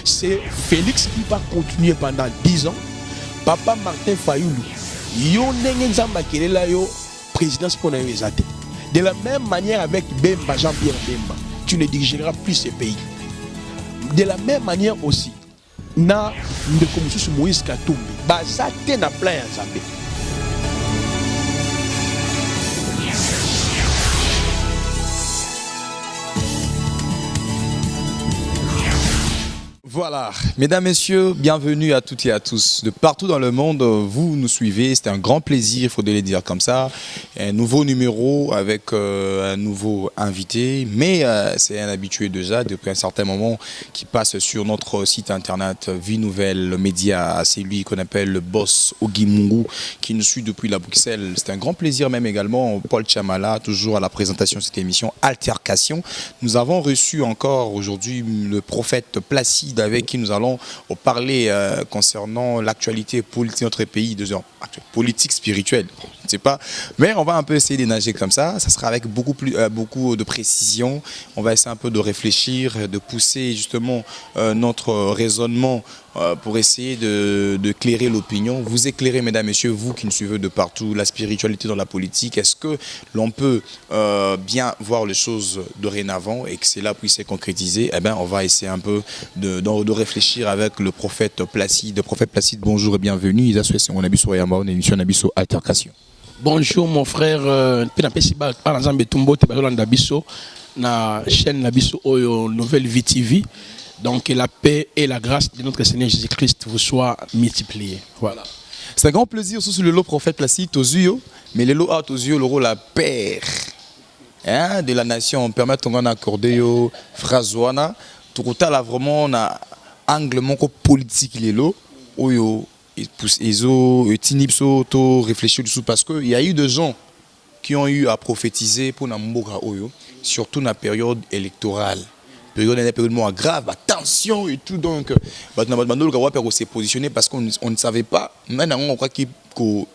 c'est Félix qui va continuer pendant 10 ans. Papa Martin Fayoulou, yo ndenge nzamba kelela yo présidence pour les athées. De la même manière avec Bemba, Jean-Pierre Bemba, tu ne dirigeras plus ce pays. De la même manière aussi, na ndeko mususu Moïse Katumbi, bazate na plan ya Nzambe. Voilà, mesdames, messieurs, bienvenue à toutes et à tous. De partout dans le monde, vous nous suivez, c'est un grand plaisir, il faut le dire comme ça. Un nouveau numéro avec un nouveau invité, mais c'est un habitué déjà depuis un certain moment qui passe sur notre site internet Vie Nouvelle Média. C'est lui qu'on appelle le boss Ogi Mungu qui nous suit depuis la Bruxelles. C'est un grand plaisir même également, Paul Chamala, toujours à la présentation de cette émission Altercation. Nous avons reçu encore aujourd'hui le prophète Placide avec qui nous allons parler concernant l'actualité politique de notre pays, politique spirituelle, je ne sais pas, mais on va un peu essayer de nager comme ça, ça sera avec beaucoup de précision, on va essayer un peu de réfléchir, de pousser justement notre raisonnement pour essayer d'éclairer l'opinion. Vous éclairez, mesdames, messieurs, vous qui nous suivez de partout, la spiritualité dans la politique. Est-ce que l'on peut bien voir les choses dorénavant et que cela puisse se concrétiser? Eh bien, on va essayer un peu de réfléchir avec le prophète Placide. Prophète Placide, bonjour et bienvenue. Il a souhaité mon abisso et une émission Nabisso Altercation. Bonjour mon frère, na chaîne Nabisso Oyo Nouvelle Vie TV. Donc que la paix et la grâce de notre Seigneur Jésus-Christ vous soient multipliées. Voilà. C'est un grand plaisir sous le lot prophète Placide aux yeux, mais le lot aux yeux le rôle la paix de la nation. On permet qu'on accordé yo phrase wana tout là vraiment na angle mon politique les lots oyo et pousse ezo tinipso to réfléchir dessus parce que il y a eu des gens qui ont eu à prophétiser pour na mboka oyo surtout na période électorale. Période moins grave, attention et tout, donc on s'est positionné parce qu'on ne savait pas, maintenant on croit qu'il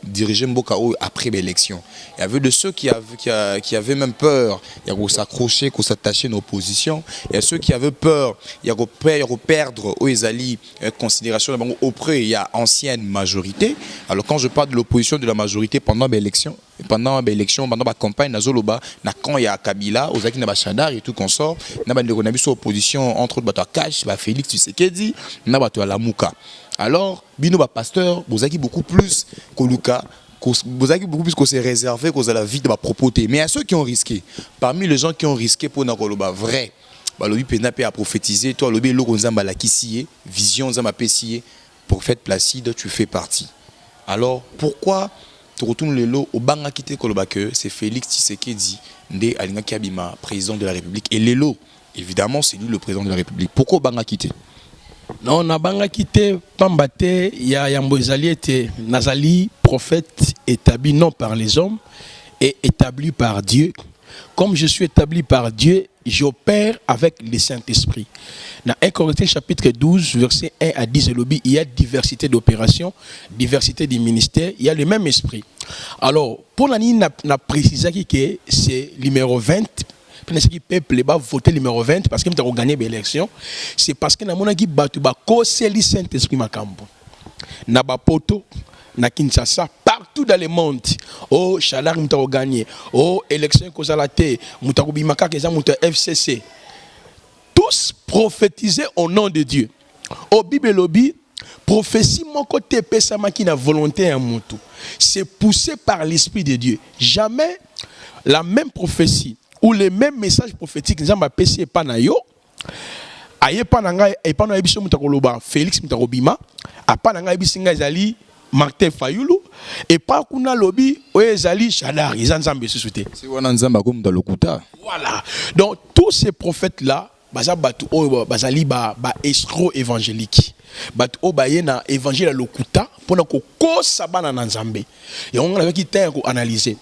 dirigeait Mboka après l'élection. Il y avait de ceux qui avaient même peur, il y a s'accrocher, qu'on s'attacher nos positions, il y a ceux qui avaient peur, il y a perdre aux alliés considération auprès, il y a ancienne majorité. Alors quand je parle de l'opposition de la majorité pendant l'élection, pendant la campagne, quand il y a Kabila, aux Aki Nabachadar et tout consort, on a vu opposition entre autres Cash, Félix Tshisekedi, à la Mouka. Alors, Bino pasteur, vous avez beaucoup plus que Luka, vous avez beaucoup plus que c'est réservé que la vie de ma propreté. Mais à ceux qui ont risqué, parmi les gens qui ont risqué pour Nakoloba vrai, l'objet Pénapé a prophétisé, toi l'objet Logonzamba la Kissié, vision Zamba Pessier, prophète Placide, tu fais partie. Alors, pourquoi tu retournes le lot au Banga Kité Koloba que c'est Félix Tshisekedi, Ndé Alinga Kiabima, président de la République, et Lelo, évidemment, c'est lui le président de la République. Pourquoi Banga Kité? Non, na banga quitté, Pambate, il y a Yambozali était Nazali, prophète établi non par les hommes et établi par Dieu. Comme je suis établi par Dieu, j'opère avec le Saint-Esprit. Dans 1 Corinthiens chapitre 12, verset 1 à 10, il y a diversité d'opérations, diversité des ministères, il y a le même esprit. Alors, pour l'année, on a précisé que c'est numéro 20. Le peuple va voter numéro 20 parce qu'il a gagné l'élection. C'est parce que nous avons le Saint-Esprit Makambo. Na Bapoto, na Kinshasa, partout dans le monde. Oh, Chalar nous avons gagné. Oh, élection Kozalate, nous avons bimaka keza nous FCC. Tous prophétisés au nom de Dieu. Au Bible lobby, prophétie mon côté pesama qui n'a volonté à mon tout. C'est poussé par l'Esprit de Dieu. Jamais la même prophétie ou les mêmes messages prophétiques nous avons passé pas na yo aye pa na ngai e pa na biso mutakoloba Félix Mutakobima apa na ngai bisinga ezali Martin Fayoulou et pas kuna lobby o ezali Chadar izanzambe susute c'est wana nzamba comme dans lokuta. Voilà, donc tous ces prophètes là baza batu o bazali ba escroc évangélique batu o baye na évangile lokuta pona ko kosa bana na nzambe et on a qui t'a analyser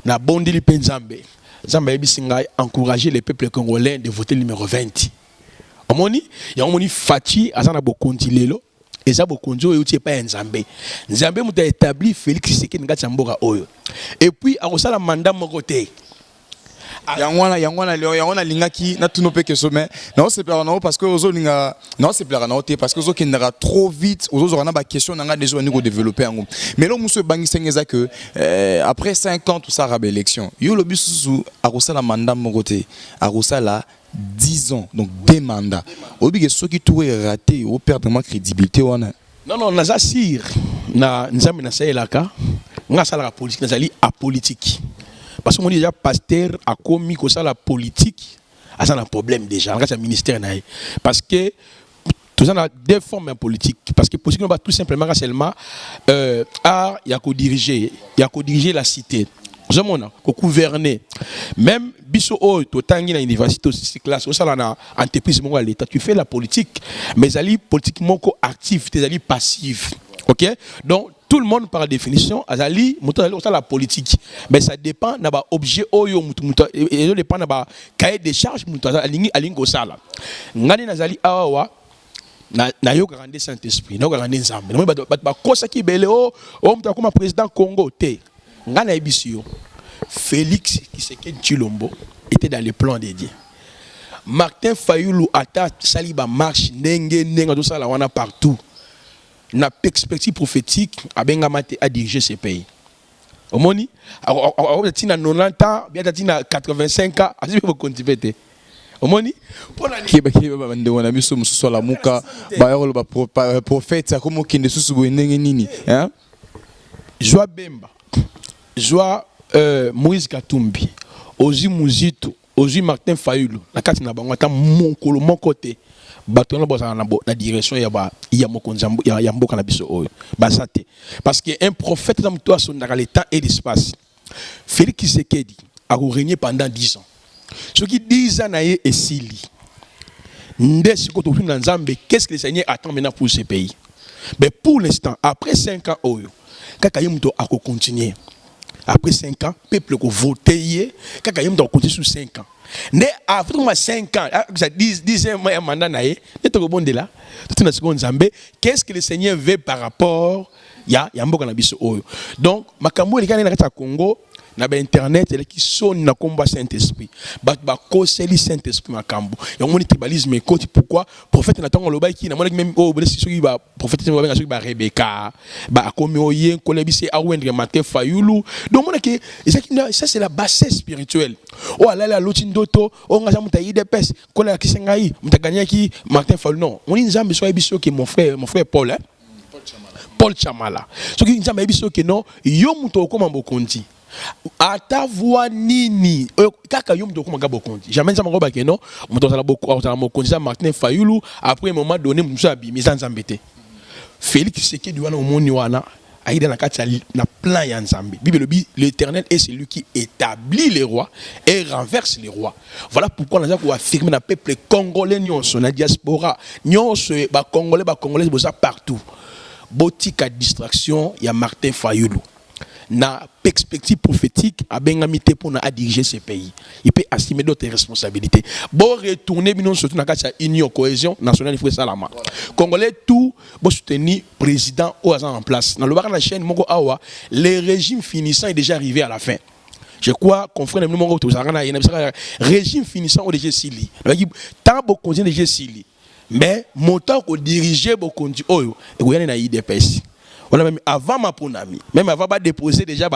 na bondeli penzambe Zamba Ebisinga encourager les peuples congolais de voter le numéro 20. Omoni, ya omoni Fati azana bokondi lelo, eza bokondi oyo tie pa Nzambe. Nzambe muta établi Félix Tshisekedi ngati mboka oyo. Et puis a osala mandat moko te. yangwana lingaki na tuno pe keso mais non c'est plaira non parce que ozo linga non c'est plaira non parce que ozo kindera trop vite ozo zona ba question nanga déjà ni ko développer yango mais là monsieur bangi sengeza que après 5 ans tout ça rabe élection yo lo bisusu akosa la mandat mon côté akosa la 10 ans donc 2 mandats obi que ceux qui tout est raté au perdre ma crédibilité wana non naza sir na nzambe na sayelaka nga sala la politique nazali apolitique parce que mon déjà pasteur a commis que ça la politique a ça un problème déjà dans le ministère parce que tout ça a deux formes politiques parce que politique pas tout simplement seulement il y a qu'au diriger la cité ko gouverner même biso o to tangi na université aussi classe au sala na entreprise mo l'état tu fais la politique mais ali politique moko active tes ali passive OK donc tout le monde par définition azali muto la politique mais ça dépend na ba objet oyo muto et ça dépend na ba cahier de charge muto alingo sala ngani nazali awa na yo grande Saint-Esprit na grande nzambe na ba kosa ki bele o muto comme président Congo te ngana ebisio Félix Tshisekedi Tshilombo était dans les plans de Dieu. Martin Fayulu ata saliba marche ndenge to sala wana partout. Na perspective prophétique abengamate a diriger ce pays. Omoni a 90 ans, bien tina 85 ans, asi be continuer te. Omoni pona ki ba bande wana biso mususu la muka ba yolo ba prophète comme kinde susu bo ndenge nini, hein? Joa Bemba. Joa Moïse Katumbi, Ozi Muzito, Ozi Martin Fayulu, na kati na bango ata mon côté. Bato na boza na direction ya mokonzambo ya mboka na biso oyo basate parce que un prophète dans toi son dans le temps et l'espace Félix Tshisekedi a régné pendant 10 ans ce qui 10 ans na ye esili ndesi ko to na nzambe qu'est-ce que le Seigneur attend maintenant pour ce pays mais pour l'instant après 5 ans oyo kaka yimto a continuer après 5 ans peuple ko voter kaka yimto continuer sur 5 ans. Mais après 5 ans, 10e mandat, qu'est-ce que le Seigneur veut par rapport à Yamboka Nabiso Oyo? Donc, Makambo, les gars, dans Congo, na internet qui sonne na combat Saint-Esprit ba koseli Saint-Esprit makambo ya moni tribalisme ekoti pourquoi prophète natango loba ki na moni même o bele soki ba prophète ba soki ba Rebecca ba akomi oyen kolebisi awendre Martin Fayulu donc moni que ça c'est la bassesse spirituelle o alala loti ndoto o ngaza muta IDPS kola kisengai mutaganya ki Martin Fayulu non moni nzambe so ebiso que mon frère Paul Paul Chamala soki nzambe ebiso que non yo muto okoma bokonzi ata voix nini kaka yom to komanga bokonzi jamais ça maroba ke non moto sala bokonzi Martin Fayulu après un moment donné musa bi mise en zambete Félix Tshisekedi wana omoni wana aida na kati na plan ya nzambe Bible dit l'Éternel est celui qui établit les rois et renverse les rois voilà pourquoi on a ko affirmer na peuple congolais nyonso na diaspora nyonso ba congolais boza partout botika distraction ya Martin Fayulu na perspective prophétique a bengamité pour na diriger ce pays il peut assumer d'autres responsabilités bon retourner binon surtout na kati union cohésion nationale frère salama congolais tout bon soutenir président au en place dans le bar la chaîne moko awa le régime finissant est déjà arrivé à la fin je crois confrère nous moko tozarana na régime finissant au déjà sili tant bon continuer déjà sili mais montant ko diriger bon conduit oyo et ko yana na IDPS. On a même avant ma ponami, même avant de déposer déjà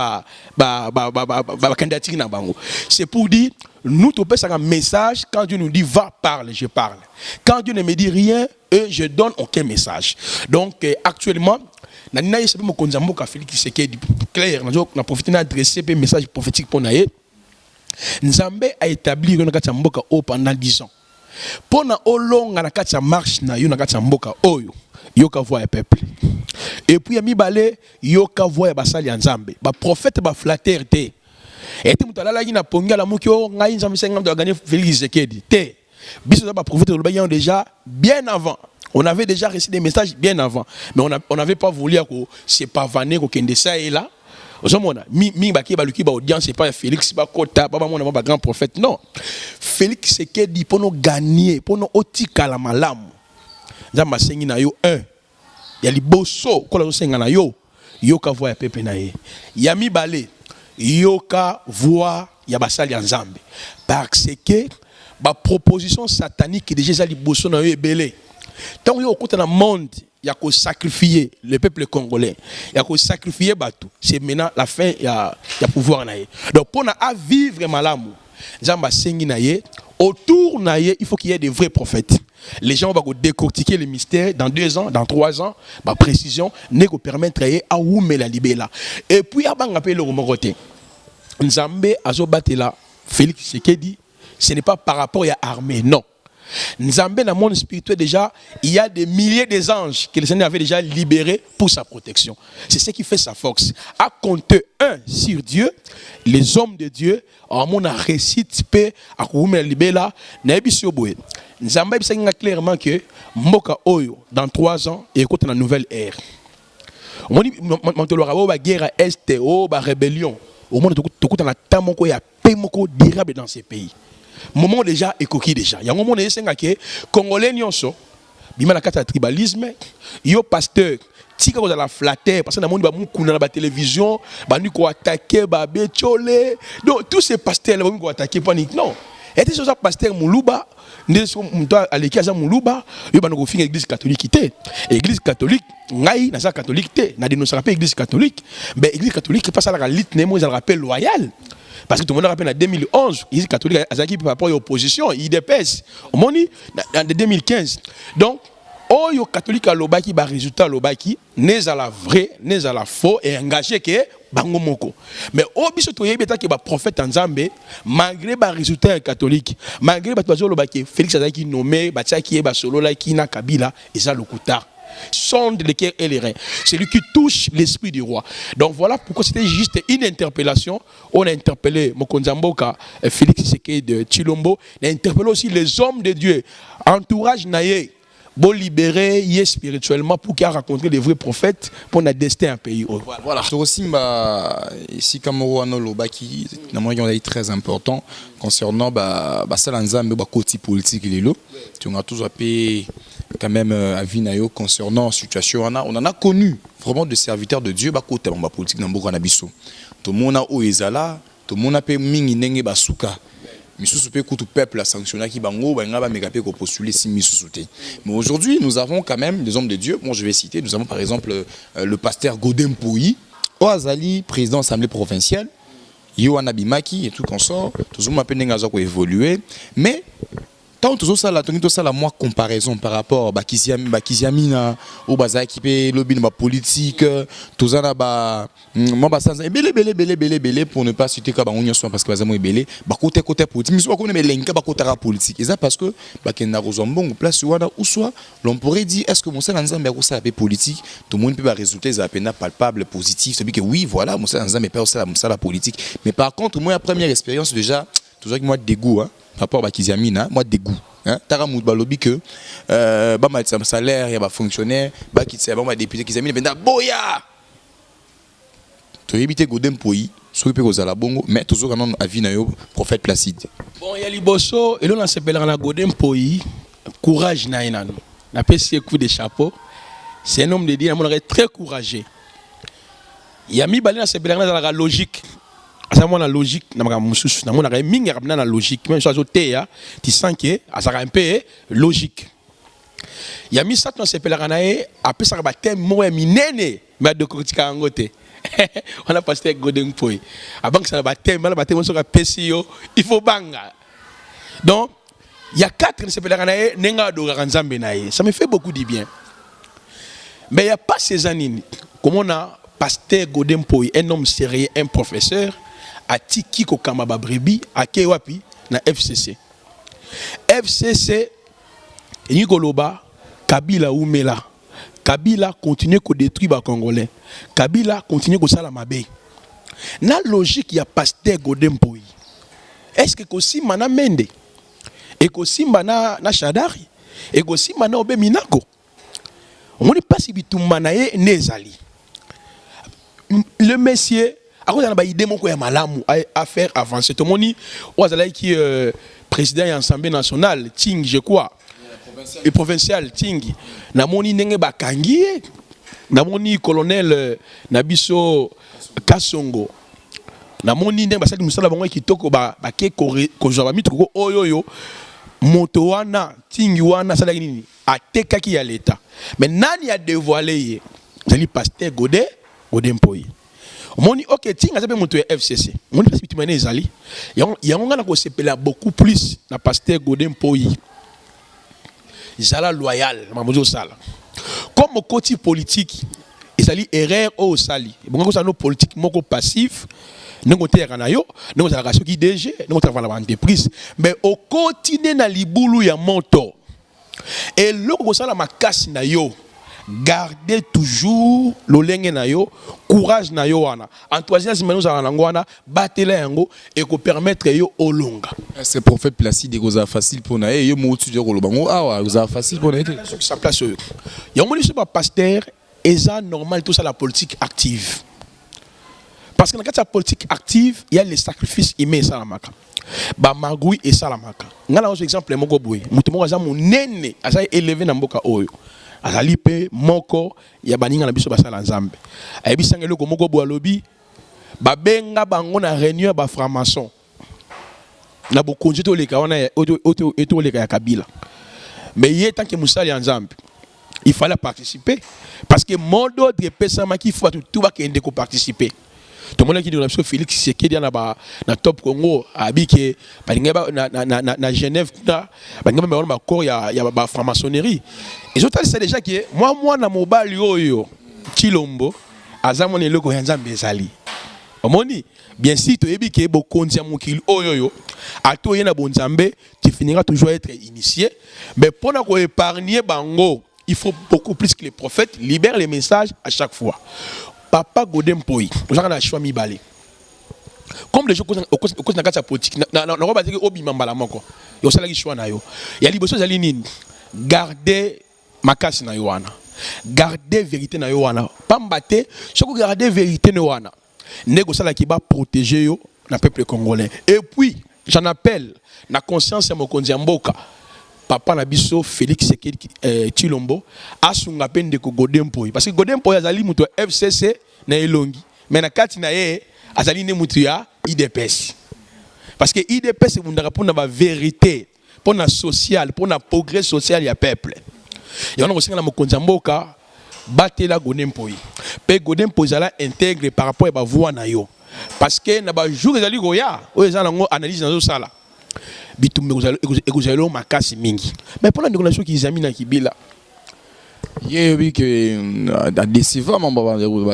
candidature na bango. C'est pour dire nous topé ça un message quand Dieu nous dit va parle, je parle. Quand Dieu ne me dit rien, je donne aucun message. Donc actuellement na nina yese mo konzambo ka Félix Tshisekedi clair na profiter na adresser un message prophétique pour naé. Nzambe a établi na kati mboka o pendant 10 ans. Pona olonga na kati marche na yo na kati mboka oyo yoka voix ya peuple. Et puis mi balé yoka voix ya basali ya nzambe ba prophète ba flatteur te et te mutala la na ponga la mukio ngai nzambe senga de gagner Félix Tshisekedi te biso ba prophète le bayan déjà bien avant on avait déjà reçu des messages bien avant mais on n'avait pas voulu ko c'est pas vaner ko kende ça et là ozomona mi ba ki ba luki ba audience c'est pas Félix ba kota ba mona ba grand prophète non Félix Tshisekedi pour nous gagner pour nous otika la malamu nzamba sengi na yo 1 ya liboso kola senga na yo yoka voix ya pepe na ye ya mibale yoka voix ya basali nzambe parce que ba proposition satanique déjà za liboso na yo ebele. Tant yo okota na monde il y a sacrifier le peuple congolais, il y a sacrifier Batou. C'est maintenant la fin, il y a pouvoir naïe. Donc pour na vivre malamu, Nzamba sengi naïe, autour naïe, il faut qu'il y ait des vrais prophètes. Les gens vont décortiquer les mystères dans 2 ans, dans 3 ans, ma précision n'est que permettre à oumer la libéla. Et puis avant d'appeler le côté, Nzambe azobatela Félix Tshisekedi, ce n'est pas par rapport à l'armée, non. Nzambe dans le monde spirituel déjà, il y a des milliers d'anges que le Seigneur avait déjà libérés pour sa protection. C'est ce qui fait sa force. À compter sur Dieu, les hommes de Dieu, en mon récite paix à Koume Libela, Nabiso Boé. Nzambe a clairement que Moka Oyo dans 3 ans écoute la nouvelle ère. On dit la guerre est la rébellion. Au monde tout dans la tamoko ya paix moko durable dans ces pays. Moment déjà et coquille déjà. Il y a un moment où les Congolais nyonso, bima na kata tribalisme, yo pasteur, tika ko la flatter parce que na monde ba mukuna na ba télévision, ba nu ko attaquer ba betchole. Donc tous ces pasteurs là ba ko attaquer panique non. Et ces autres pasteurs muluba, ndeso mto aleki aza muluba, yo ba no finga église catholique té. Église catholique ngai na sa catholique té, na dénoncer pas église catholique, mais église catholique pas ça la litne moi ça le rappel loyal. Parce que tout le monde rappelle en 2011, l'Église catholique a par rapport à l'opposition, il dépèse. Au moment en 2015. Donc, les catholiques a l'obaki, le résultat l'obaki, n'est à la vraie, n'est à la faux et engagé que bango moko. Mais au biso to yebeta que ba prophète en Zambé, malgré ba résultat catholique, malgré ba tozo l'obaki, Félix Azaki nommé, ba tsaki ba solo la ki na Kabila, et ça le kuta. Sonde les cœurs et les reins. C'est lui qui touche l'esprit du roi. Donc voilà pourquoi c'était juste une interpellation. On a interpellé Mokonzamboka, Félix Tshisekedi de Chilombo. On a interpellé aussi les hommes de Dieu. Entourage Naye. Bon libérer spirituellement pour qu'il a rencontré les vrais prophètes pour notre destin un pays. Voilà. Aussi, ici, Cameroun, Lobaki, on a très important concernant Salanzambe, côté politique, on a toujours appelé quand même à Vinayo concernant la situation. On en a connu vraiment des serviteurs de Dieu, côté politique dans beaucoup d'habits. Tout le monde a oezala, tout le monde a payé mingi nenge basuka. Mais le peuple a sanctionné qui bango, ko postuler si mais aujourd'hui, nous avons quand même des hommes de Dieu. Bon, je vais citer, nous avons par exemple le pasteur Godem Pouyi, Oazali, président de l'Assemblée provinciale, Yohana Bimaki et tout consort. Tout le monde a évolué. Mais tant tout ça, la moi comparaison par rapport à Kiziamina, au Baza qui paye lobby de politique, tout ça là moi belé pour ne pas citer que on y parce que bazamo belé côté politique mais soit qu'on est lenka côté politique et ça parce que na rozombon place ou soit l'on pourrait dire est-ce que mon seul ensemble est ça politique tout le monde peut résulter ça peine palpable positif c'est que oui voilà mon seul ensemble est ça la politique mais par contre moi la première expérience déjà toujours avec moi dégoût hein par rapport à Kiziamina moi dégoût hein tara moud balobi que ba ma salaire ya ba fonctionnaire ba qui c'est ba député Kiziamina benda boya tu éviter Godem Pouyi sur le kozala bongo mais toujours quand on a vu nayo prophète Placide bon ya liboso et l'on s'appelle na Godem Pouyi courage na inano na pesi coup de chapeau c'est un homme de Dieu on très courageux ya mi balina s'appelle na la logique ça mon la logique na maka mususu na mon na mingi na logique même chose ya tu sens que ça un peu logique ya mi ça na s'appelle na après ça ba thème mo minene mais de critique ngote on a pasteur Godem Pouyi avant que ça baptême on sera PCO il faut banga donc il y a 4 sepelakanae nenga adora Nzambe nae ça me fait beaucoup de bien mais il y a pas ces années comme on a pasteur Godem Pouyi un homme sérieux un professeur a tiki ko kamaba brebi a kewapi na FCC Nikoloba Kabila Oumela Kabila continue à détruire les Congolais. Kabila continue à faire mabe. Na logique il y a pasteur Godem Pouyi. Est-ce que aussi mana mende? Et aussi mana na Shadari? Et aussi mana obe minako? On ne pas si bitu manaye nezali. Le monsieur à cause de la idée mon ya malamu à faire avancer. Tout le monde dit ouazala qui président de l'Assemblée nationale Ting je crois. Et provincial Tingi namoni ndenge bakangi namoni colonel Nabiso Kasongo na moni ndenge basali musala bango kitoko ba ke ko jwa ba mitoko oyoyo moto wana tingi wana sala nini atekaki ya leta mais nani a dévoilé ye zali pasteur Godin Mpoyi moni ok tinga zabe moto ya FCC moni parce que tu mané ezali yango ngana ko sepela beaucoup plus na pasteur Godin Mpoyi zala loyal mamozo sala comme côté politique ezali erreur au sali bongo ça no politique moko passif nengo terra na yo nengo za raso ki DG nengo travailler dans entreprise mais au quotidien na libulu ya moto et loko sala makasi na yo gardez toujours lolenge na yo courage na yo wana enthousiasme nous za ngwana batela yango et ko permettre yo olonga c'est prophète Placide goza facile pour na yo mo tu dire bango ah goza facile pour na été sa place yo yango ni ce pas pasteur et ça normal tout ça la politique active parce que dans la politique active il y a les sacrifices humains ça la maka ba magui et ça la maka ngala un exemple moko boy mutu moko za munene asa élevé na mboka oyo azali pe moko ya baninga na biso basala nzambe ayebisanga eloko moko boy alobi babenga bango na réunion ba franc-maçon na bokonzi to leka wana to leka ya Kabila mais il tant que musali ya nzambe il fallait participer parce que mon ordre pesama qui faut tout va kende ko participer tout le monde qui dit na Félix Tshisekedi na top Congo abike balinga na Genève na balinga ba ba corps ya ba franc-maçonnerie et je c'est déjà que moi na mobali oyo Chilombo azamone loko ya nzambe ezali omoni bien si to ebike bo konzi ya mokili oyo ato yena bonzambe tu finiras toujours être initié mais pour na ko épargner bango il faut beaucoup plus que les prophètes libèrent les messages à chaque fois. Papa Godin Mpoyi, nous avons choix mi balé. Comme les gens au cause de la politique, na on va dire obi mambala moko. Yo sala ki choix na yo. Ya liboso zali nini? Garder makasi na yo wana. Garder vérité na yo wana. Pambate, soko garder vérité na wana. Nego sala ki ba protéger yo na peuple congolais. Et puis, j'en appelle na conscience ya mokonzi ya mboka. Papa na biso Félix Chilombo asunga pende ko Godin Mpoyi parce que Godin Mpoyi azali muto FCC na elongi mais na kati na ye azali ne mutu ya IDPS parce que IDPS bundaka pona ba vérité pona social pona progrès social ya peuple et on a aussi na mokonza mboka batela Godin Mpoyi pe Godin Mpoyi zala intègre par rapport à ba voix na yo parce que na ba jour ezali goya o ezala ngo analyse na zo sala bitumbe ekuzalo makasi mingi mais pour la négociation qui examine Kibila oui que décevant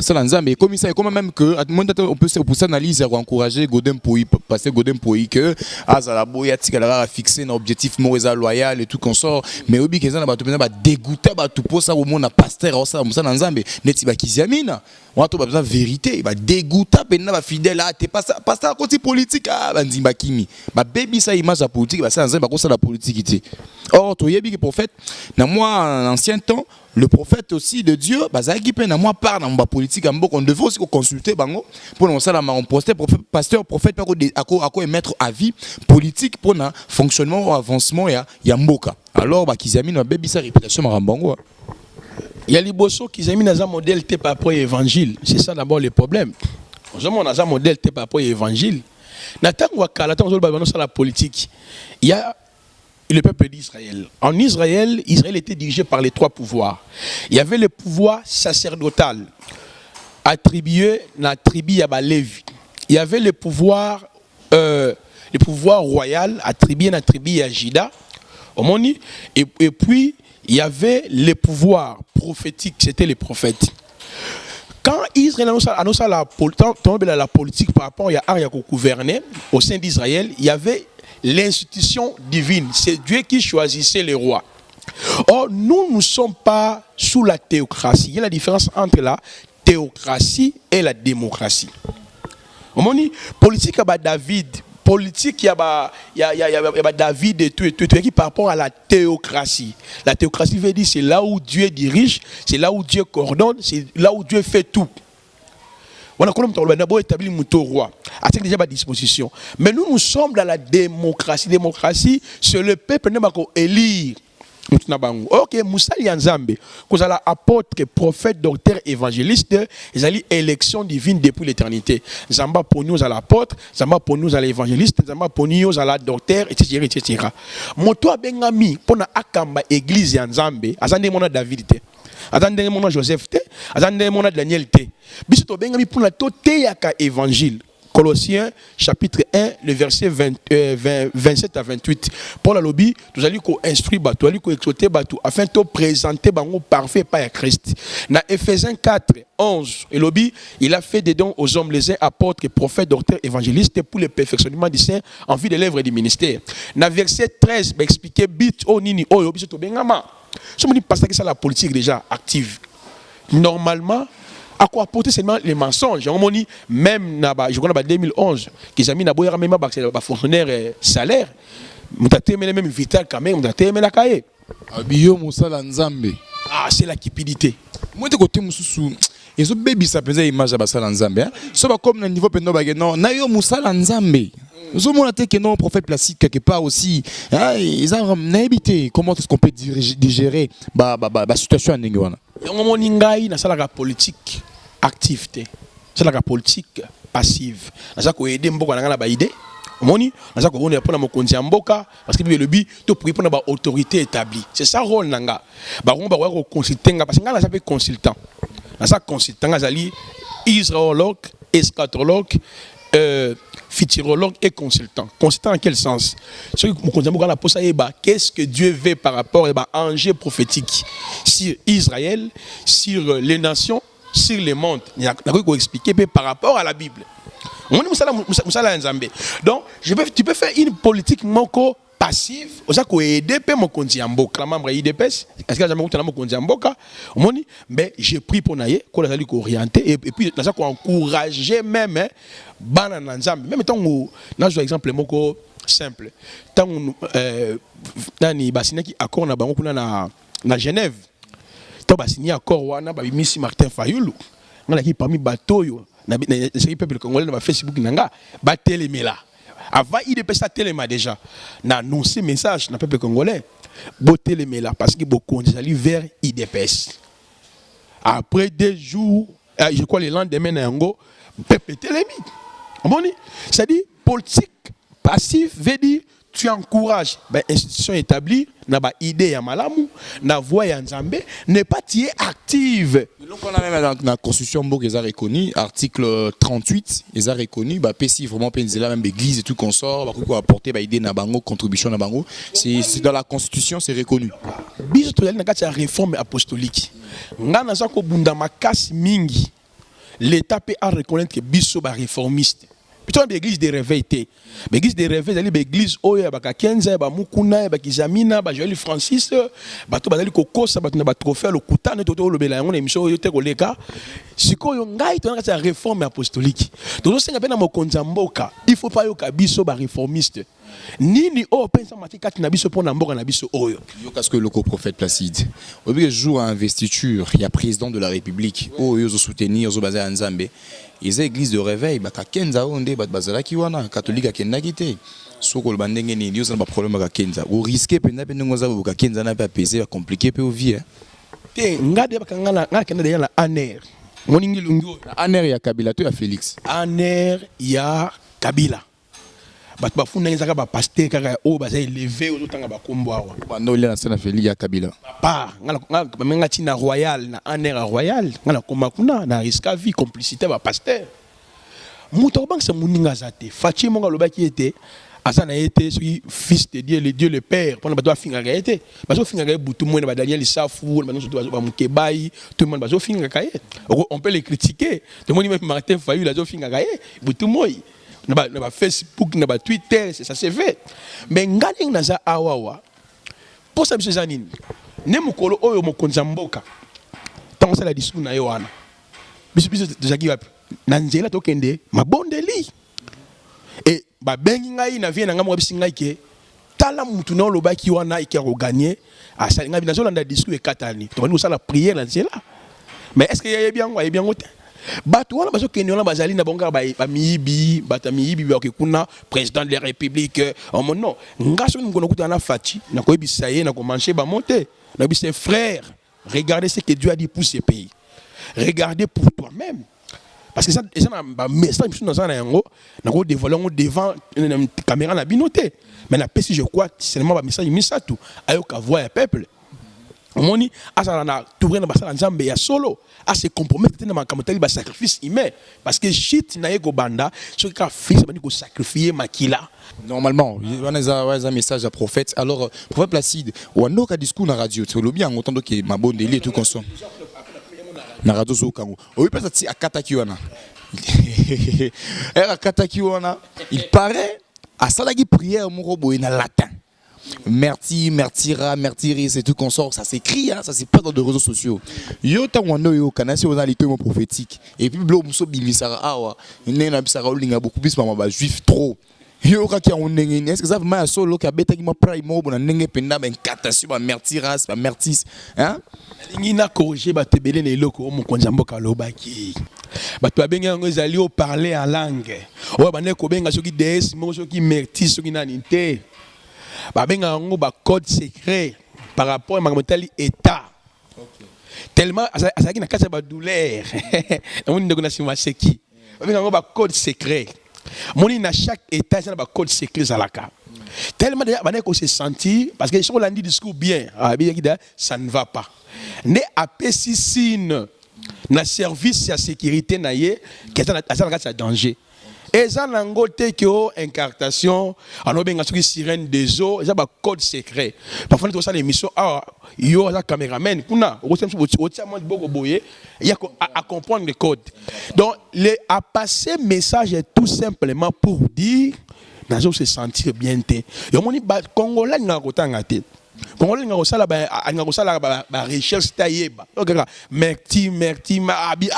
ça l'ensemble comme ça comme même que on peut pour ça analyse pour encourager Godin Mpoyi parce que Godin Mpoyi que azala boya tikala fixer un objectif moisa loyal et tout consort mais obi que ça na bato ba dégoûter ba tout pour ça au monde pasteur ça l'ensemble neti ba kizamina on a tout besoin vérité ba dégoûter pena ba fidèle ah t'es pas pasteur côté politique ah ba ndimba kimi ba baby ça image la politique ba ça l'ensemble ba ko ça la politique or to yebi que prophète na moi en ancien temps le prophète aussi de Dieu, bazaki pe na moi part dans ma politique en on devait aussi consulter bango pour nous ça on postait pasteur prophète ako émettre avis politique pour na fonctionnement ou avancement ya mboka. Alors ba kizami na baby sa réputation marambango. Il y a liboso kizami na za modèle te par rapport à évangile, c'est ça d'abord le problème. On a za modèle te par rapport à évangile. Na tango kala tango ba ça la politique. Il y a le peuple d'Israël. En Israël, Israël était dirigé par les trois pouvoirs. Il y avait le pouvoir sacerdotal, attribué à la tribu à Lévi. Il y avait le pouvoir royal, attribué à la tribu à Juda. Et puis, il y avait le pouvoir prophétique, c'était les prophètes. Quand Israël annonce la politique par rapport à Aria gouverner au sein d'Israël, il y avait l'institution divine, c'est Dieu qui choisissait les rois. Or, nous ne sommes pas sous la théocratie. Il y a la différence entre la théocratie et la démocratie. Politique à David, politique il y a David et tout qui par rapport à la théocratie. La théocratie veut dire c'est là où Dieu dirige, c'est là où Dieu coordonne, c'est là où Dieu fait tout. On a d'abord établi un roi, avec déjà à disposition. Mais nous sommes dans la démocratie. Démocratie, c'est le peuple qui élire Ok, Moussali Nzambe, vous avez apôtre, prophète, docteur, évangéliste, ils ont élection divine depuis l'éternité. Zamba pour nous à l'apôtre, Zamba pour nous à l'évangéliste, Zamba pour nous à la docteur, etc. etc. Moto Bengami, pour na akamba église Nzambe, azande mona David te, azande mona Joseph te, azande mona Daniel te. Biso Bengami pour na tote yaka évangile. Colossiens chapitre 1, le verset 27 à 28. Paul a lobby, nous allons instruire, nous allons exhorter, afin de présenter bango parfait par Christ. Dans Ephésiens 4, 11, et lobby, il a fait des dons aux hommes, les uns apôtres, prophètes, docteurs, évangélistes, pour le perfectionnement des saints en vue de l'œuvre du ministère. Dans verset 13, il expliqué bit o nini o yobi to bengama. Je me dis parce que ça la politique déjà active. Normalement, à quoi apporter seulement les mensonges. Même je crois en 2011, qu'ils ont mis même fonctionnaire salaire, même vital quand même, la cahier. Ah, c'est la cupidité. Moi de côté mususu, ils ont baby ça faisait image à basala nzambe. Ça va comme le niveau pendo bageno, na yo musala nzambe. Nous avons noté que non prophète Placide quelque part aussi, ils ont habité. Comment est-ce qu'on peut digérer la situation en Ningwana? On a la politique activité, c'est la politique passive. On a aider mboka na ba idée. Moni, on a pour na mokonzi mboka parce que le but to pour répondre à autorité établie. C'est ça rôle nanga. Ba on va consulter parce que nga ça peut consultant. Na ça consultant azali israéologue, eschatologue, futurologue et consultant. Consultant en quel sens? Qu'est-ce que Dieu veut par rapport à enjeu prophétique sur Israël, sur les nations, sur les mondes? Il y a quoi expliquer par rapport à la Bible. Donc, tu peux faire une politique moko passive, aider mon konzi mboka, membre IDPS, est-ce que jamais mon konzi mboka, mais j'ai pris pour naïe, qu'on a orienter et puis ça qu'on encourager même bana nzambe. Même tant où là je exemple moko simple. Tant nani basina qui accord na bango kuna na Genève. Tant basina accord wana ba Miss Martin Fayulu. Ngala ki parmi batoyo na peuple congolais na Facebook nanga ba telemela. Avant, il dépêche à téléma déjà. N'a annoncé message dans le peuple congolais. Bo téléma parce que beaucoup ont allé vers IDPS. Après 2 jours, je crois le lendemain, Nango, peuple télémi. C'est-à-dire, politique passive veut dire tu encourages l'institution établie, n'a pas idée à Malamu, n'a voix à Nzambe, n'est pas tié active. Donc on a même dans la constitution ils ont reconnu article 38, ils ont reconnu si vraiment là même l'église et tout consort, quoi apporter idée na bango contribution na bango, c'est dans la constitution c'est reconnu. Biso to yali na kati ya réforme apostolique. Ngana za ko bunda makasi mingi. L'État peut reconnaître que biso ba réformiste. Plutôt l'église des réveils. L'église des réveils, c'est l'église où il y a Kenza, Mukuna, Kizamina, Joël Francis, bato bazali kokosa, bato na trophée le kutane toto le bela on émission yo te koleka. Siko yo ngai to na réforme apostolique. Donc c'est ngapena mokonza mboka, il faut pas yo kabiso ba réformiste. Nini o pensa matika na biso pona mboka na biso oyo. Yo parce que le prophète Placide. Au lieu de jouer à investiture, il y a président de la République. Oh yo soutenir zo basé en Nzambe. Les églises de réveil, Kenza onde bazala kiwana catholique a kenakite. Soko le bandenge ni yo ça pas problème avec Kenza. Ou risquer penda pendengo za bu Kenza na pas peser compliqué pe au vie. Te ngade bakangana ngakenda de la aner. Moningi lungu. Aner ya Kabila to ya Félix. Aner ya Kabila. Bat bafunda ngezaka ba pasteur kaka o ba élevé o tanga ba kombo awa. Bando ile na sana Félix ya Kabila. Papa, ngala menga tina royal na aner royal, ngala koma kuna na risque vie complicité ba pasteur. Muto bank se muninga zate. Fachi monga lobaki était asana été fils de Dieu, le Dieu le Père. Pendant ba doit finga ga était. Ba so finga ga butu mo na ba Daniel Safu, ba so ba mukebai, tout le monde ba so finga ga. On peut les critiquer. Tout le monde même Martin Fayulu la so finga ga butu moi. Na Facebook, na Twitter, ça c'est fait. Mais ngani naza awawa. Pour ça monsieur Zanine. Ne mukolo oyo mokonza mboka. Tant ça la discours na yoana. Biso déjà qui va na nzela to kende mabondeli. Et ba bengi ngai na vie na ngamo bisi ngai ke tala mutu na lobaki wana ikero gagner asalinga binazo landa discours e katani. To nous ça la prière na nzela. Mais est-ce que y a bien ngote? bato wana bazo kenyola bazali na bonga ba miyibi bata miyibi ba kuna président de la république oh non ngaso ngono kutana fati na ko ebisa ye na ko manger ba monter na bi ses frères regardez ce que Dieu a dit pour ce pays regardez pour toi-même parce que ça na message nous dans yango na ko dévoiler devant une caméra na binoté mais na pesi je crois seulement ba message misatu ayoka voix ya peuple moni asala na tourner na basala nzambe ya solo à se compromettre na makamotali ba sacrifice humain parce que shit na yego banda ce qui a fait bani ko sacrifier makila normalement on a un message à prophète alors prophète Placide ou un autre discours na radio tu le bien en entendant que ma bonne délire tout constant na radio zo kango oui parce que akata kiwana era akata kiwana il paraît à salagi prière moko boye na latin. Merci, c'est tout consort, ça s'écrit, hein, ça c'est pas dans les réseaux sociaux. Yo ta wano yo kanasi on a les témoins prophétiques. Et puis blo muso bimisara awa, nena bisara olinga beaucoup plus par ma juif trop. Yo ka ki on nenge, est-ce que ça vraiment solo ka beta ki ma prime mo bona nenge penda ben katasio ba mertiras, ba mertis, hein? Lingi na corriger ba tebele na eloko o mokonza mboka lobaki. Bato babenga ngo ezali o parler en langue. O ba ne ko benga soki DS, mo soki mertis soki na nité. Babenga ngo ba code secret par rapport à makamotali état. Tellement azaki na kasa ba douleur. On ne connaît pas seki. Babenga ngo ba code secret. Moni na chaque état ça ba code secret zalaka. Tellement déjà bané ko se sentir parce que si on l'a dit discours bien, ça ne va pas. Ne apesi signe na service ya sécurité na ye que ça danger. Et ça n'a pas que incartation, on a bien sûr sirène des eaux, ça ba code secret. Parfois nous ça l'émission yo la caméraman, kuna au beaucoup boyer, il y a à comprendre les codes. Donc à passer message est tout simplement pour dire nazo se sentir bien té. Yo moni congolais ngakotanga té. Congolais ngakosala ba recherche tayeba. OK, merci abi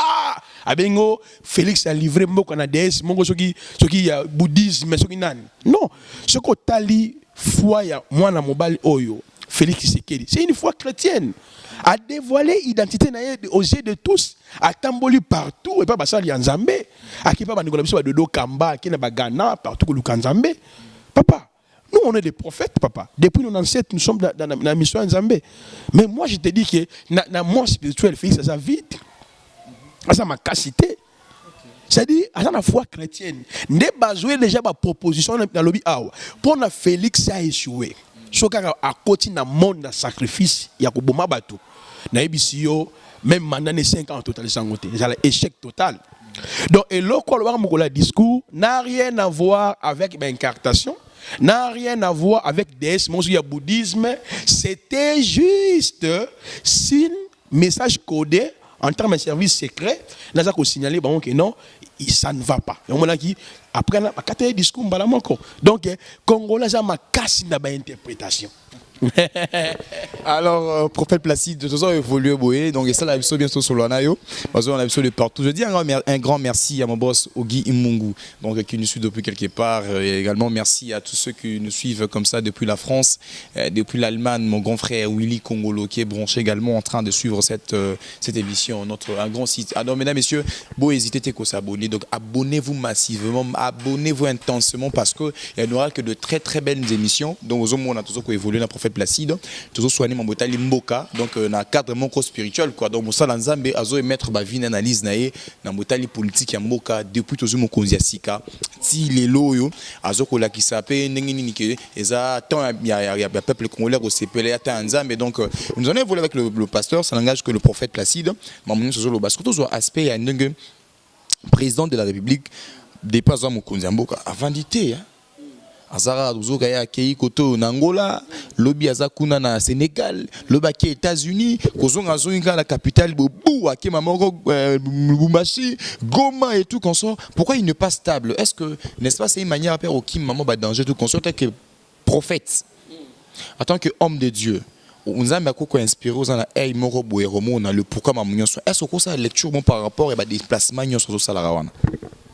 abengo Félix a livré mboko na DS mongo soki ya bouddhisme soki nani. Non, ce ko tali foi ya mwana mobali oyo Félix Sekedi. C'est une foi chrétienne. A dévoilé l'identité aux yeux de tous, a tamboli partout et pas basali en Zambé, a qui pas banikola biso ba dodo kamba, qui na ba Ghana partout que le Zambé. Papa, nous on est des prophètes, papa. Depuis nos ancêtres, nous sommes dans la mission en Zambé. Mais moi je te dis que dans mon spirituel Félix ça vide. Ça m'a cassité. C'est-à-dire, à la foi chrétienne, ne besoin déjà ma proposition dans le lobby pour na Félix a échoué. Soka à côté na monde sacrifice ya ko boma bato. Na ebisio même mandane 5 ans total sangote. C'est l'échec total. Donc et le quoi discours n'a rien à voir avec l'incartation, n'a rien à voir avec des il y a bouddhisme, c'était juste signe message codé en termes de service secret, n'a pas signalé que non, ça ne va pas. Et on a dit après on a quatre discours donc Congolais a ma casse na ba interprétation. Alors, prophète Placide, de toute façon, évolué, donc ça, la bien sûr sur l'anayo, parce qu'on a de partout. Je dis un grand merci à mon boss Ogi Imungu, donc qui nous suit depuis quelque part. Et également merci à tous ceux qui nous suivent comme ça depuis la France, depuis l'Allemagne, mon grand frère Willy Congolo qui est branché également en train de suivre cette émission, un grand site. Alors, mesdames, messieurs, bon, hésitez à s'abonner. Donc, abonnez-vous massivement, abonnez-vous intensement parce qu'il n'y aura que de très très belles émissions. Donc, aux hommes, on a toujours évolué dans prophète Placide, toujours soigner mon botali mboka, donc dans un cadre mon spirituel quoi. Donc Moussa Lanzambe azo émettre ba vie analyse naé dans botali politique ya mboka depuis toujours mon konziasika ti lelo yo azo ko la ki sapé ndenge nini ke eza tant ya peuple congolais au CPL ata Nzambe. Donc nous en avons volé avec le pasteur, ça n'engage que le prophète Placide mamouni sozo lo parce que toujours aspect ya ndenge président de la République dépasse mon konziamboka avant d'ité hein. Azara Uzoka ya Kei Koto Nangola, lobby Azakuna na Sénégal, lobby États-Unis, Kozonga Zonga la capitale Boubou, Ake Mamoro Lubumbashi, Goma et tout consort. Pourquoi il n'est pas stable? Est-ce que, n'est-ce pas, c'est une manière à faire au Kim Maman danger tout consort, en tant que prophète, en tant qu'homme de Dieu? On a inspiré aux ana hey moro boye romo na le pourquoi mamunyo so est-ce que ça lecture bon par rapport et des déplacements sur ça la rawana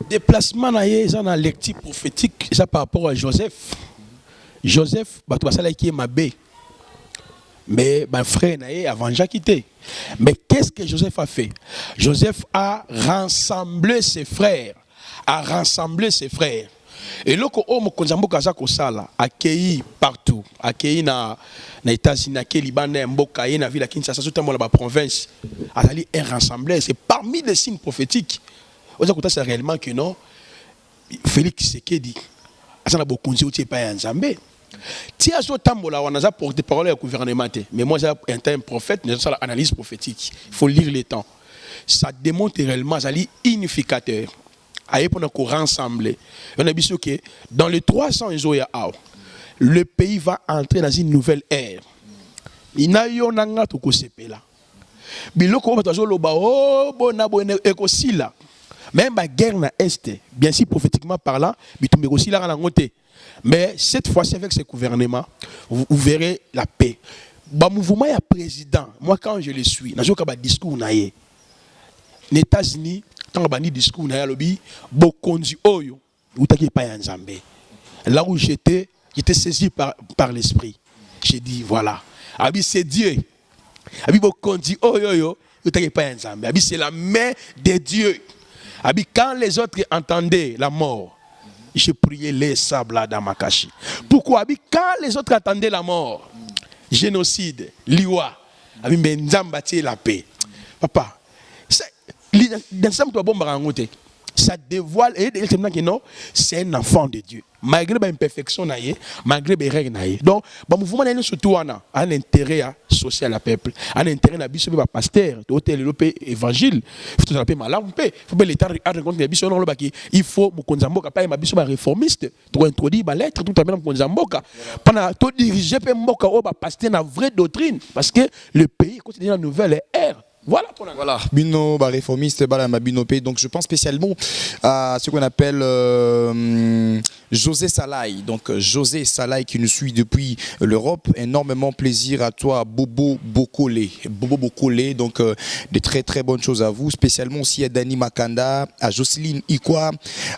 déplacement na yé ça na lecture prophétique ça par rapport à Joseph bah tu vas ça là qui est mabé Mais mon frère naé avant déjà quitté. Mais qu'est-ce que Joseph a fait? Joseph a rassemblé ses frères. A rassemblé ses frères. Et là, quand on konzambo kaza kosala, accueilli partout, accueilli na États-Unis, accueilli Libanais, Mboka, na ville à Kinshasa, surtout dans la province, azali un rassembleur. C'est parmi les signes prophétiques. On a c'est réellement que non. Félix Tshisekedi, azana bokonzi outi pa ya Nzambe. Si à ce temps-là, on a porté parole au gouvernement, mais moi, j'ai un prophète, j'ai une analyse prophétique. Il faut lire les temps. Ça démontre réellement, ça est unificateur. Aïe pour nous rassembler. On a vu que dans les 300 ans, le pays va entrer dans une nouvelle ère. Il n'y a pas de là. Biloko va toujours loba oh bona bona ekosila. Même la guerre na est, bien sûr prophétiquement parlant, bitumbe kosila na ngote. Mais cette fois-ci avec ce gouvernement, vous verrez la paix. Ba mouvement ya président, moi quand je le suis, na joka ba discours na ye. Les États-Unis quand ba ni discours na ya lobi, bokonzi oyo, utaki pa ya Nzambe. Là où j'étais saisi par l'esprit. J'ai dit voilà, abi c'est Dieu. Abi bokonzi oyo, utaki pa ya Nzambe. Abi c'est la main de Dieu. Abi quand les autres entendaient la mort, j'ai prié les sables dans ma cache. Pourquoi? Abi quand les autres attendaient la mort, génocide, liwa, abi Nzamba tie la paix. Papa, ça dévoile et c'est un enfant de Dieu. Malgré l'imperfection, malgré les règles. Donc, le mouvement est surtout un intérêt social à peuple, un intérêt à biso ba pasteur, évangile, il faut l'appeler malade, il faut l'État rencontrer biso non baki, il faut mukonzamboka pa biso ba réformiste, pour introduire ba lettre tout à même mukonzamboka. Pendant tout diriger pe mboka o ba pasteur na vraie doctrine parce que le pays continue la nouvelle ère. Voilà pour la Bino, réformiste, Binope. Donc je pense spécialement à ce qu'on appelle José Salaï. Donc José Salaï qui nous suit depuis l'Europe. Énormément plaisir à toi, Bobo Bokole. Bobo Bokole, donc de très très bonnes choses à vous. Spécialement aussi à Dani Makanda, à Jocelyne Ikwa,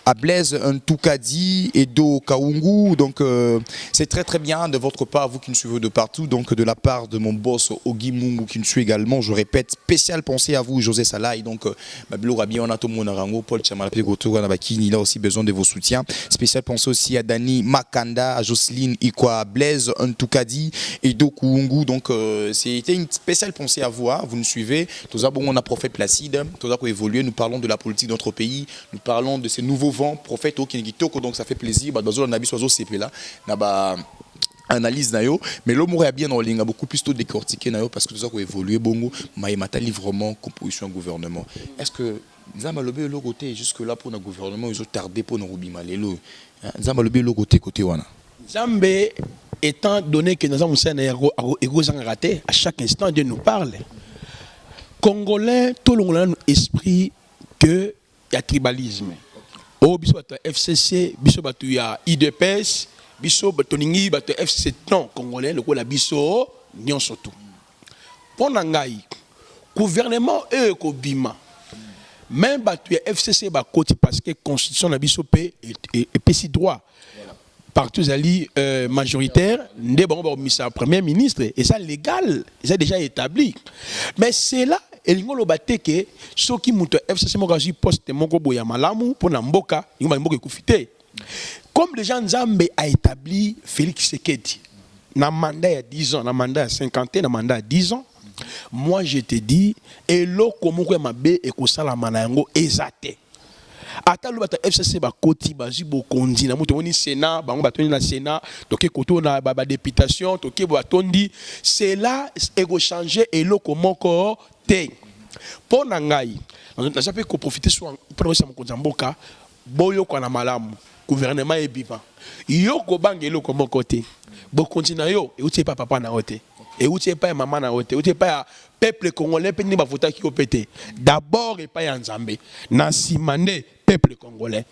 à Blaise Ntoukadi et Do Kaungu. Donc c'est très très bien de votre part, vous qui nous suivez de partout. Donc de la part de mon boss Ogi Mungu qui nous suit également, je répète, spécial pensée à vous, José Salaï. Donc, on a tout le monde, Paul Chamalapi Goto, il a aussi besoin de vos soutiens. Spécial pensée aussi à Dani Makanda, à Jocelyne Ikwa, Blaise Ntoukadi et Dokuungu. Donc, c'était une spéciale pensée à vous. Hein. Vous nous suivez. Tout bon, on a prophète Placide. Tout ça évolué. Nous parlons de la politique de notre pays. Nous parlons de ces nouveaux vents. Prophète Okinigitoko. Donc, ça fait plaisir. Dans un habit soiseau CP là. Analyse nayo mais l'homme aurait bien en ligne a beaucoup plus tôt décortiqué nayo parce que tout ça qu'on évolué bongo maïmata livrement composition gouvernement. Est-ce que Nzamalobe le côté jusque là pour le gouvernement ils ont tardé pour nous rubima lelo Nzamalobe le côté wana Nzambe étant donné que nous avons un raté à chaque instant Dieu nous parle Congolais tout le monde esprit que il y a tribalisme oh biso bato FCC biso bato ya IDPS biso batoningi bato FC non congolais le la biso nyon surtout pona ngai gouvernement ko bima même bato FCC ba koti parce que constitution na biso pe et si droit partout ali majoritaire ndé bango ba misa premier ministre et ça légal c'est déjà établi mais c'est là elingo lo bateke soki muto FCC mo gaji poste moko boya malamu pona mboka ngoma mboka ekufite. Comme le gens Nzambe a établi Félix Tshisekedi, dans mandat il y a 10 ans, dans mandat il y a 50 ans, dans mandat il y a 10 ans, moi je te dis, et l'eau comme on m'a bé et que ça la manango ezate. Ata le bata FCC ba koti ba jibo kondi na muto woni Sénat, ba ngba toni na Sénat, toke koto na ba députation, toke ba tondi, c'est là ego changer et l'eau comme encore te. Pour nangai, on a jamais ko profiter sur pour aussi mon konzamboka, boyo kwa na malamu. Gouvernement est vivant. Yo ko bangelo comme côté. Bon continue yo et outé pas papa na côté. Et outé pas maman na côté. Outé pas peuple congolais pe ni ba vota ki opété. D'abord et pas Nzambe. Na simande peuple congolais.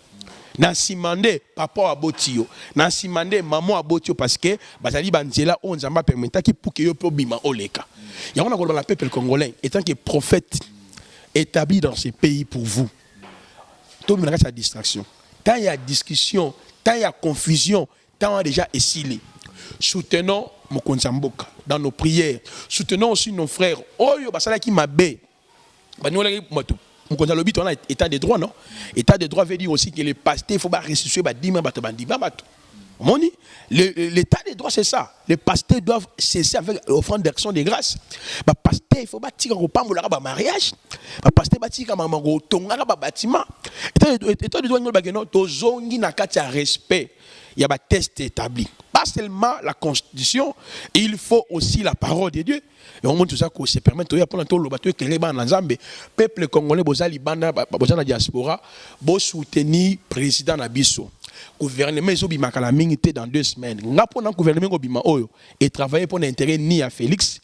Na simande papa abotio. Na simande maman abotio parce que bazali banzela on Nzamba permettre ki pour que yo pe bima oleka. Ya on a ko la peuple congolais étant que prophète établi dans ce pays pour vous. Tout le monde a sa distraction. Tant il y a discussion, tant il y a confusion, tant on a déjà essilé. soutenons Mokonzi Mboka dans nos prières. Soutenons aussi nos frères. Oyo basala ki mabe. Mokonzi lobi on a état de droit, non? État de droit veut dire aussi que les pasteurs il faut pas restituer ba dima bato bandi ba bato. L'état de droit, c'est ça. Les pasteurs doivent cesser avec l'offrande d'action de grâce. Les pasteurs, il faut bâtir un mariage. Les pasteurs bâtir un bâtiment. État de droit, il y a un respect. Il y a un test établi. Pas seulement la constitution, il faut aussi la parole de Dieu. Et on montre tout ça qu'on se permet de pour le bateau que les peuple congolais, la diaspora, soutenir le président Nabiso. Gouvernement Zobima Kalamingité dans 2 semaines. Nga pour le gouvernement Zobima Oyo et travailler pour l'intérêt ni à Félix,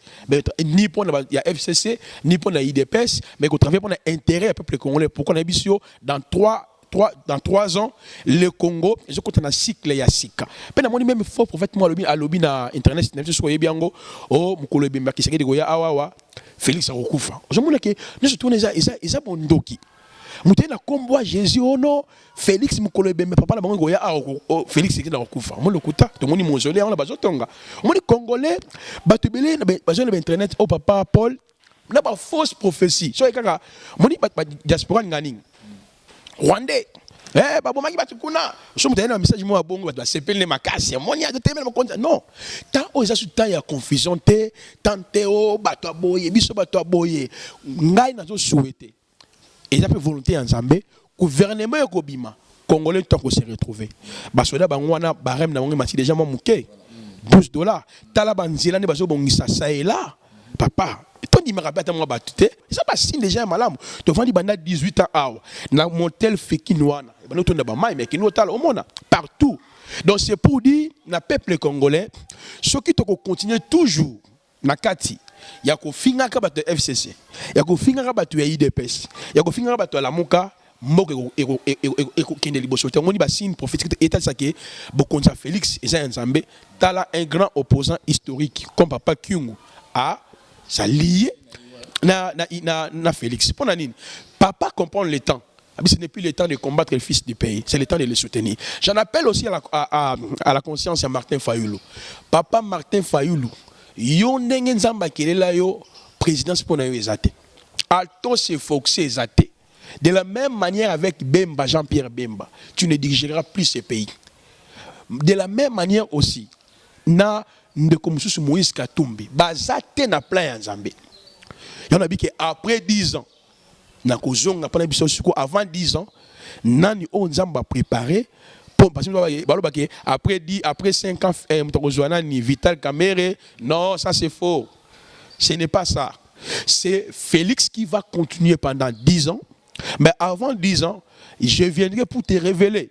ni pour la FCC, ni pour la IDPS, mais qu'on travaille pour l'intérêt du peuple congolais. Pourquoi on a dit dans 3 ans, le Congo, je compte un cycle ya sika. Pena moni même faux prophète moi à lobby na internet, c'est soyez bien go. Oh mukolo bimba ki sekedi goya awawa. Félix akokufa. Je me dis que nous tourner ça bondoki. Mutena kombo Jésus ono Félix mukolo bembe papa la bango goya a Félix sekedi na kokufa. Mo lokuta to moni mausolée on la bazotonga. Moni congolais batubele na bazo na internet oh papa Paul na ba fausse prophétie. So kaka moni diaspora ngani. Rwandais. Babomaki batukuna. Je me dis un message moi bongo ba sepel ne makasi. Moni a de temer non. Tant aux asuta ya confusion te tanteo bato boye biso bato boye. Ngai na zo souhaiter. Et ça peut volonté en Zambé, gouvernement Kobima, Congolais tant qu'on s'est retrouvé. Basoda bangwana barem na mati déjà mouké. $12. Talabanzila ne bazo bongisa ça et là. Papa, ton dit me rappelle moi batute. Ça pas signe déjà malam. To vandi banda 18 ans na montel fekinwana. Bano to na ba mai mais kino tal au monde partout. Donc c'est pour dire na peuple congolais ceux qui to continuer toujours na kati ya ko finga ka bato FCC ya ko finga ka bato ya IDPS ya ko finga ka bato la moka mboka eko kende liboso te ngoni ba signe prophétique état saké Bokonza Félix et Nzambe tala un grand opposant historique comme papa Kyungu a ça lié na Félix pour nani papa comprend le temps. Ce n'est plus le temps de combattre le fils du pays, c'est le temps de le soutenir. J'en appelle aussi à la conscience à Martin Fayoulou. Papa Martin Fayoulou yo ndenge nzamba kelela yo présidence pour na yo ezate alto se foxé ezate de la même manière avec Bemba Jean-Pierre Bemba tu ne dirigeras plus ce pays de la même manière aussi na ndeko mususu Moïse Katumbi bazate na plan ya Nzambe y'en a dit que après 10 ans na kozonga pana biso suko avant 10 ans nani o Nzamba préparé parce que après 5 ans, Vital Kamere, non, ça c'est faux. Ce n'est pas ça. C'est Félix qui va continuer pendant 10 ans. Mais avant 10 ans, je viendrai pour te révéler,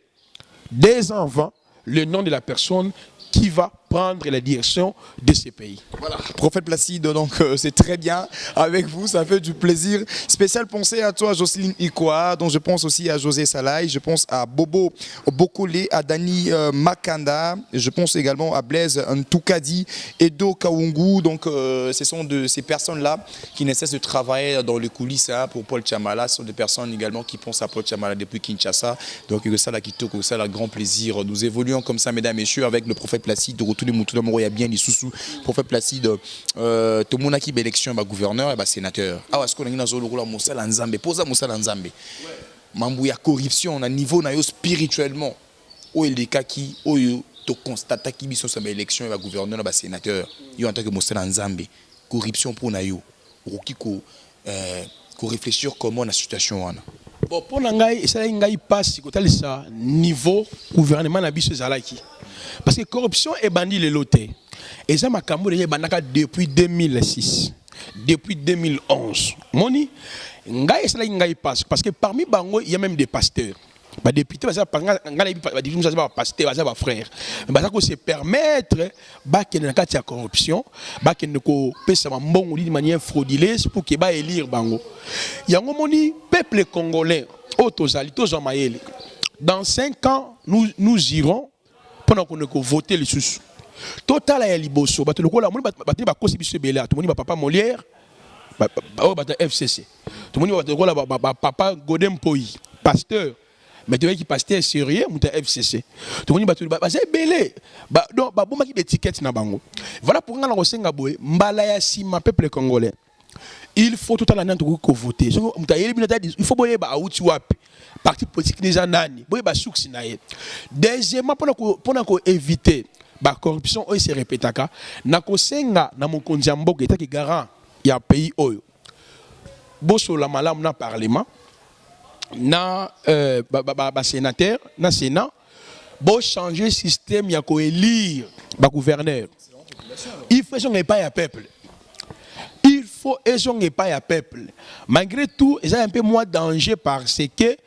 dès avant, le nom de la personne qui va prendre la direction de ces pays. Voilà, prophète Placide, donc c'est très bien avec vous, ça fait du plaisir. Spéciale pensée à toi, Jocelyne Ikoa, dont je pense aussi à José Salaï, je pense à Bobo Bokole, à Dani Makanda, je pense également à Blaise Ntoukadi, Edo Kaungu. Donc ce sont de ces personnes-là qui ne cessent de travailler dans les coulisses pour Paul Chamala. Ce sont des personnes également qui pensent à Paul Chamala depuis Kinshasa. Donc ça, ça a grand plaisir. Nous évoluons comme ça, mesdames et messieurs, avec le prophète Placide. Tous les moutons il y a bien les sous prophète Placide tout le monde qui élection gouverneur et sénateur ah est-ce qu'on a dans le rôle Moussa Nzambe posa Moussa Nzambe mambo ya corruption na niveau na yo spirituellement o les cas qui o to constate qui biso sa élection et gouverneur et sénateur yo en tant que Moussa Nzambe corruption pour na yo ko réfléchir comment la situation wana bon pour ngai ça ngai passe ko talisa niveau gouvernement na biso zalaki. Parce que corruption est bandit le loté. Et ça m'a camoué depuis 2006, depuis 2011. Moni, ngai cela ngai passe parce que parmi bango il y a même des pasteurs. Bah député ça pasteur ça frère. Bah ça ko se permettre ba que na kati ya corruption, ba que ne ko pesa mbongo de manière frauduleuse pour que ba élire bango. Yango moni peuple congolais otozali tozamayele. Dans 5 ans nous irons pendant qu'on a voté les sous. Total à Liboso, bato le kola, bato ba kosi biso bela, tout le monde papa Molière, bato FCC. Tout le monde bato kola papa Godem Poi, pasteur. mais tu vois qui pasteur sérieux muta FCC tu connais batu ba c'est belé ba donc ba bomba ki étiquette na bango voilà pour nga na kosenga boye mbala ya sima peuple congolais il faut tout à l'année to voter il faut boye ba outi wapi parti politique déjà nani boye ba suksi na ye deuxièmement pour éviter ba corruption oyo se répétaka na kosenga na mokonzi ya mboka etaki garant ya pays oyo boso la malamu na parlement na sénateur na sénat bo changer système ya ko élire ba gouverneur il faut son pas ya peuple il faut son pas ya peuple malgré tout il y a un peu moins danger parce que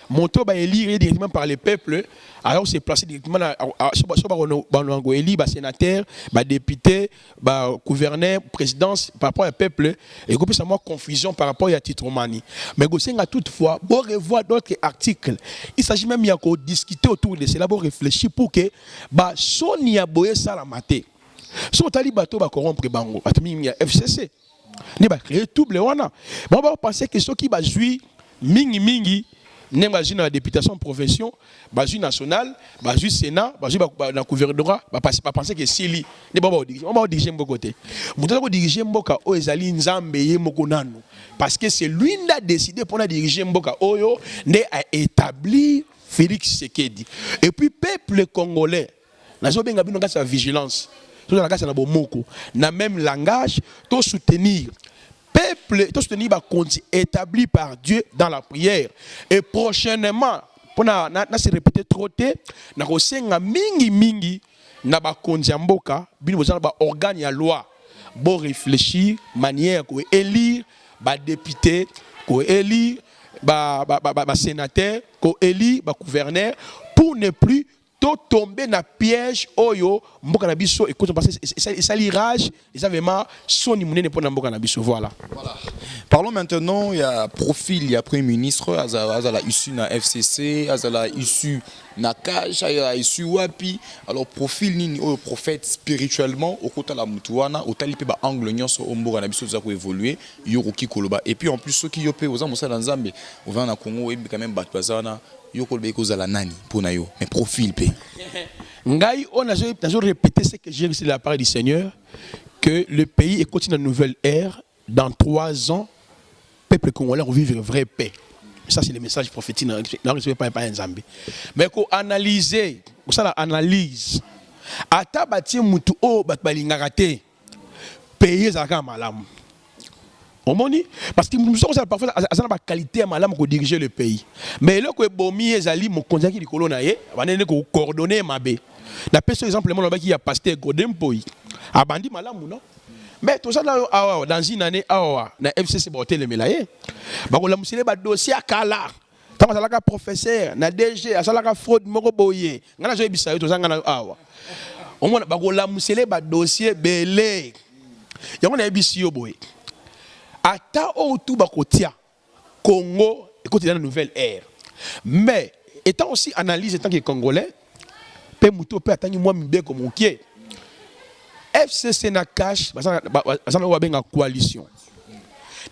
monto ba élire directement par le peuple alors c'est placé directement sur élire ba sénateur ba député ba gouverneur présidence par rapport au peuple et qu'on puisse avoir confusion par rapport à titromanie mais gosenga toutefois bon revoir d'autres articles il s'agit même y a qu'on discuter autour de cela pour réfléchir pour que ba sonia boye sala maté so tali bato ba corrompre bango atami ya FCC ni ba créer double wana bon ba penser que ceux qui ba jouir mingi nem ba la députation profession ba nationale ba sénat ba na gouvernement ba penser que sili ne ba diriger mbo côté muto ko diriger mboka o ezali nzambe ye moko nanu parce que c'est lui qui a décidé pour diriger mboka oyo ne a établi Félix Tshisekedi et puis peuple congolais nazo benga bino sa vigilance tout dans la na bomoko na même langage to soutenir peuple, tout soutenir va établi par Dieu dans la prière. Et prochainement, pour se répéter trop tôt, na kosenga mingi na ba konzi mboka, bino ba organe ya loi, bon réfléchir manière ko élire ba député, ko élire ba sénateur, ko élire ba gouverneur pour ne plus tout tomber dans piège oyo mboka na biso et quand on passe ça l'irage et ça vraiment soni munene pour mboka na biso voilà. Parlons maintenant il y a profil il y a premier ministre azala issu na FCC azala issu na cash azala issu wapi alors profil nini au prophète spirituellement au kota la mutuana au talipe ba angle nyonso mboka na biso za ko évoluer yoroki koloba et puis en plus ceux qui yopé aux amosa dans Nzambe au vent na Congo et quand même bat bazana yokolbe ko zala nani pona yo mais profil pe ngai on a répété ce que j'ai reçu de la part du Seigneur que le pays est continue une nouvelle ère dans 3 ans peuple congolais va vivre une vraie paix ça c'est le message prophétique dans le pas un Nzambe mais ko analyser ça la analyse ata bati mutu o bat balingaka te pays zaka malamu parce que nous sommes parfois à la qualité malade pour diriger le pays. Mais là que bomi ezali mon conseil qui likolo na ye, banene ko coordonner mabe. Na pèse exemple mon qui a pasteur Godempoy. Abandi malamu non. Mais tout ça dans une année na FCC boté le melaye. Ba ko la musile ba dossier akala. Tant ça la professeur na DG, ça la fraude moko boye. Ngana zo ebisa yo to ça ngana awa. Au moins ba ko la musile ba dossier belé. Yango na ebisi yo boye. Ata autour bakotia Congo écoute dans une nouvelle ère mais étant aussi analyse étant que congolais pe muto pe atangi moi mbe comme okie FCC na cash basana wa benga coalition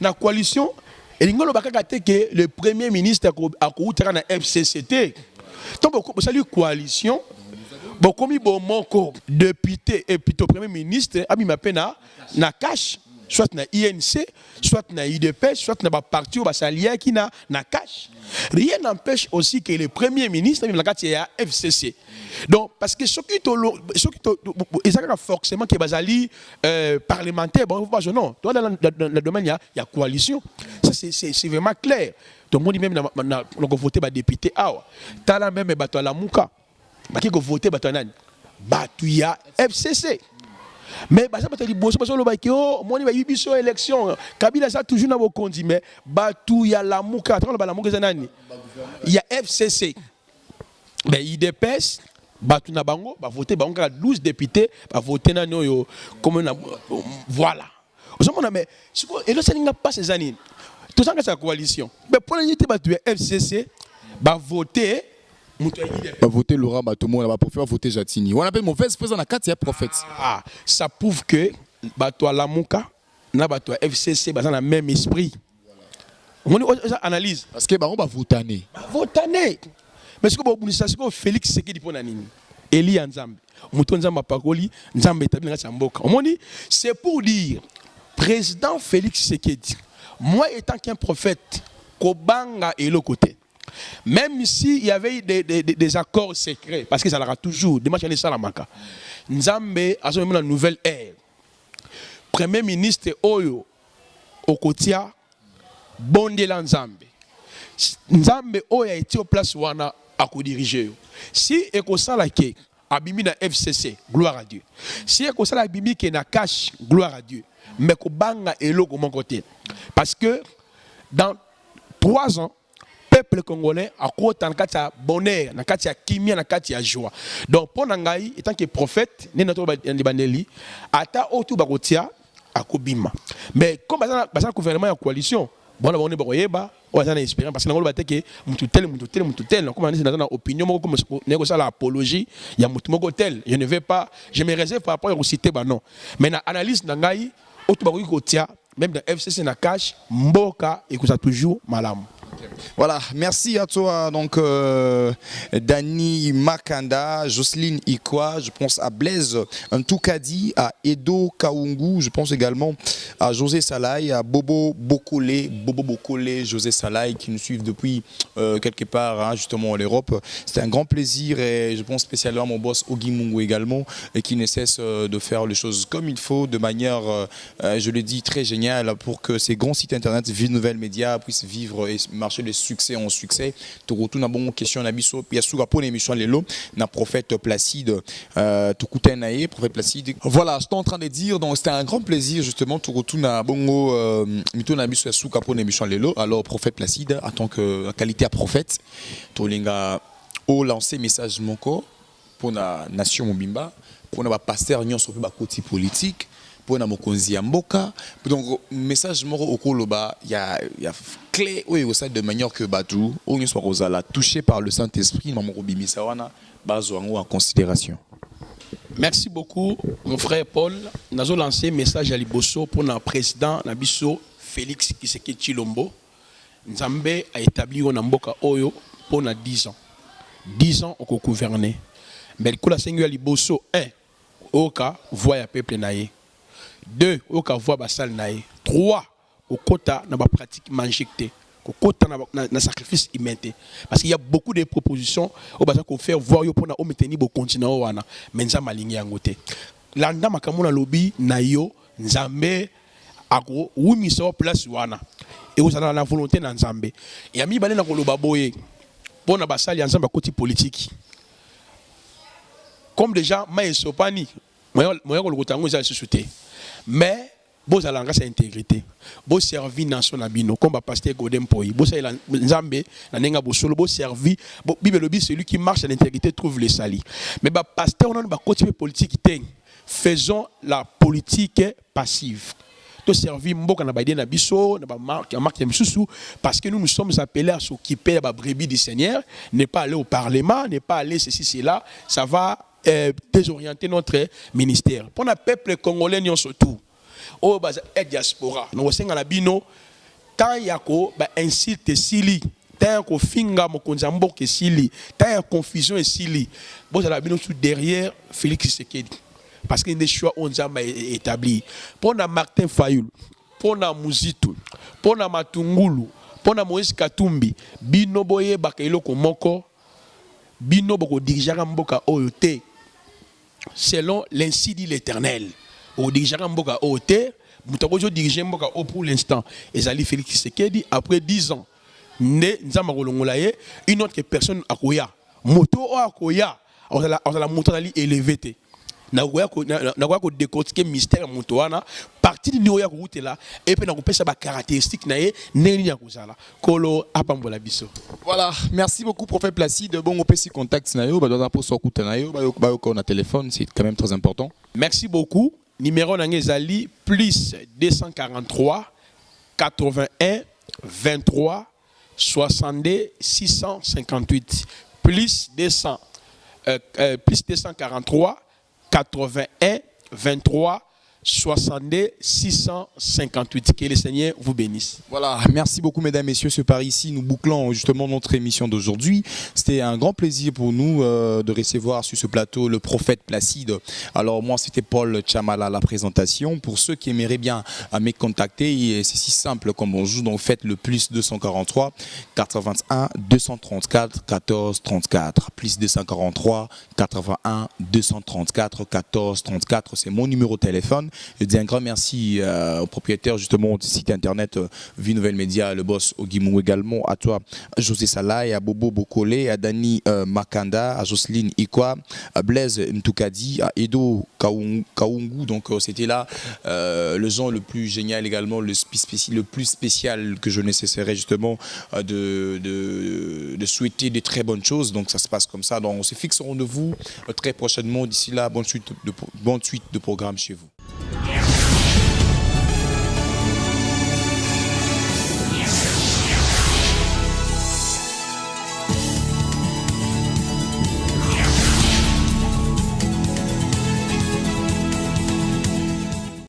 na coalition elingolo bakaka te que le premier ministre a koutera na FCCT donc salut coalition bokomi bomoko député et plutôt premier ministre abi mapena na cash soit na INC, soit na IDP, soit na parti ou basalia qui na cash. Rien n'empêche aussi que le premier ministre il y a FCC. Donc parce que ceux qui ils forcément que basali parlementaire bon non, dans le domaine il y a coalition. Ça c'est vraiment clair. Tout le monde dit même na voter ba député tala même bato la muka. Ba qui voter bato nani? Bato ya FCC. Mais ça peut être bosso parce que le baiki oh moi il y a élection Kabila ça toujours na bokondi mais batou ya la muka tant la muka zanani il y a FCC mais IDPS batou na bango ba voter bango 12 députés ba voter na yo comme voilà on mais et là ça n'a pas ces années tout ça que sa coalition mais pour l'unité batou ya FCC ba voter va voter Laurent Batomo, on va voter Jatini. On appelle mauvaise faisant la carte, il y a prophète. Ça prouve que Bato Lamuka, na Bato FCC, dans le même esprit. On analyse. Parce que on va voter. Voter. Mais ce que Félix Tshisekedi pour Nanini, Eli Nzambe, Mouton Nzamba Pakoli, Nzambe établi dans Mboka. C'est pour dire, président Félix Tshisekedi, moi étant qu'un prophète, Kobanga est le côté. Même s'il y avait des accords secrets, parce que ça l'aura toujours, des matchs à Salamaka. Nzambe a son une nouvelle ère. Premier ministre Oyo, Okotia, Bondela Nzambe. Nzambe Oyo a été au place où on a diriger. Si Ekosala ke abimi na FCC, gloire à Dieu. Si Ekosala abimi ke na cash, gloire à Dieu. Mais Kobanga est là de mon côté. Parce que dans 3 ans, peuple congolais a quoi dans le bonheur, dans le kimia, dans le joie. Donc pour Nangaï, étant que prophète, né notre bandeli, ata otu bagotia a Kobima. Mais comme le gouvernement en coalition, bon on est boyeba, on a espérance parce que nous batté que mututel, comme on dit dans opinion, comme négocier l'apologie, il y a mutumotel. Je ne vais pas, je me réserve par rapport au cité non. Mais dans l'analyse Nangaï, otu bagotia, même dans FCC na cash, mboka et que ça toujours malam. Voilà, merci à toi, donc Dani Makanda, Jocelyne Ikwa, je pense à Blaise Ntoukadi, à Edo Kaungu, je pense également à José Salai, à Bobo Bokole, José Salai qui nous suivent depuis quelque part, hein, justement en Europe. C'était un grand plaisir et je pense spécialement à mon boss Ogi Mungu également, et qui ne cesse de faire les choses comme il faut, de manière, je le dis, très géniale pour que ces grands sites internet, Vie Nouvelle Média, puissent vivre et marcher de succès en succès. Tout retourne à bonne question nabiso puis à pour l'émission lelo na prophète Placide Tukoutenaye prophète Placide. Voilà, je suis en train de dire, donc c'était un grand plaisir justement tout retourne à bongo mito nabiso souka pour l'émission lelo. Alors prophète Placide en tant que qualité à prophète tolinga au lancer message moko pour la nation mobimba, pour na pasteur nyon sur ba côté politique, pour na mokonzi ya mboka. Donc message moko okoloba il y a clé oui au sein de manière que Batou on soit rosala touché par le Saint-Esprit maman Robimisa wana bazoango en considération. Merci beaucoup mon frère Paul. Nous avons lancé un message à Liboso pour le président Nabiso Félix Tshisekedi Tshilombo. Nzambe a établi au Mboka Oyo pour 10 ans. 10 ans au gouverner. Mais le coup la Seigneur Liboso 1 oka voix ya peuple naé. 2 oka voix basal naé. 3 au quota na ba pratique manjecté. Au quota na sacrifice humain. Parce qu'il y a beaucoup de propositions au basa qu'on fait voir yo pour na ometeni bo continent wana. Mais nzamba lingi yangote. Landa makamona lobby na yo nzambe ako wumi so place wana. Et vous avez la volonté dans Nzambe. Et ami balé na koloba boye pour na basali ensemble côté politique. Comme déjà maï sopani moya ko lokotango za société. Mais vous avez la intégrité. Vous servi nation nabino comme pasteur Godem Poyi. Vous avez Nzambe na nenga bo solo bo servi Bible lobi celui qui marche en intégrité trouve les salis. Mais ba pasteur on ba côté politique ten. Faisons la politique passive. De servir mboka na baïdé na biso na ba marque misusu parce que nous sommes appelés à s'occuper de la brebis du Seigneur, ne pas aller au parlement, ne pas aller ceci cela, ça va désorienter notre ministère. Pour le peuple congolais nous surtout au bas diaspora, nous senga na bino tant yako ba insulte sili, tant ko finga mokonza mboka sili, tant confusion sili. Bon ça la bino sous derrière Félix Tshisekedi. Parce que les choix ont déjà établi. Pour Martin Fayoul, pour Mouzitou, pour Matungulu, pour Moïse Katumbi, Bino Boye Bakailo Komoko, Bino Boko dirigeant Mboka Oyote, selon l'ainsi dit l'Éternel. Au dirigeant Mboka Oyote, Moutakojo dirigeant Mboka O pour l'instant. Et Zali Félix Tshisekedi, après 10 ans, né Nzamarolongolaye, une autre personne à Koya. Moto Akoya, on a la montagne élevée. Na ko décortiquer mystère montoana partie de New York route là et puis na ko pesa ba caractéristique na ye neni ya kozala kolo apambola biso. Voilà, merci beaucoup prophète Placide. Bon opesi contact na yo ba doza pour sokuta na yo ba yo ko na téléphone, c'est quand même très important. Merci beaucoup. Numéro na ngezali plus 243 81 23 62 658 plus 243 81 23 62 658. Que le Seigneur vous bénisse. Voilà, merci beaucoup mesdames, messieurs. C'est par ici, nous bouclons justement notre émission d'aujourd'hui. C'était un grand plaisir pour nous de recevoir sur ce plateau le prophète Placide. Alors moi, c'était Paul Chamala à la présentation. Pour ceux qui aimeraient bien me contacter, c'est si simple comme bonjour. Donc faites le plus 243 81 234 14 34. Plus 243 81 234 14 34. C'est mon numéro de téléphone. Je dis un grand merci au propriétaire justement du site internet Vie Nouvelle Média, le boss Ogimou également, à toi José Salai, à Bobo Bokole, à Dani Makanda, à Jocelyne Ikwa, à Blaise Mtoukadi, à Edo Kaungu. Donc c'était là le genre le plus génial également, le plus spécial que je nécessaire justement de souhaiter des très bonnes choses. Donc ça se passe comme ça. Donc on se fixe rendez-vous très prochainement. D'ici là, bonne suite de programme chez vous.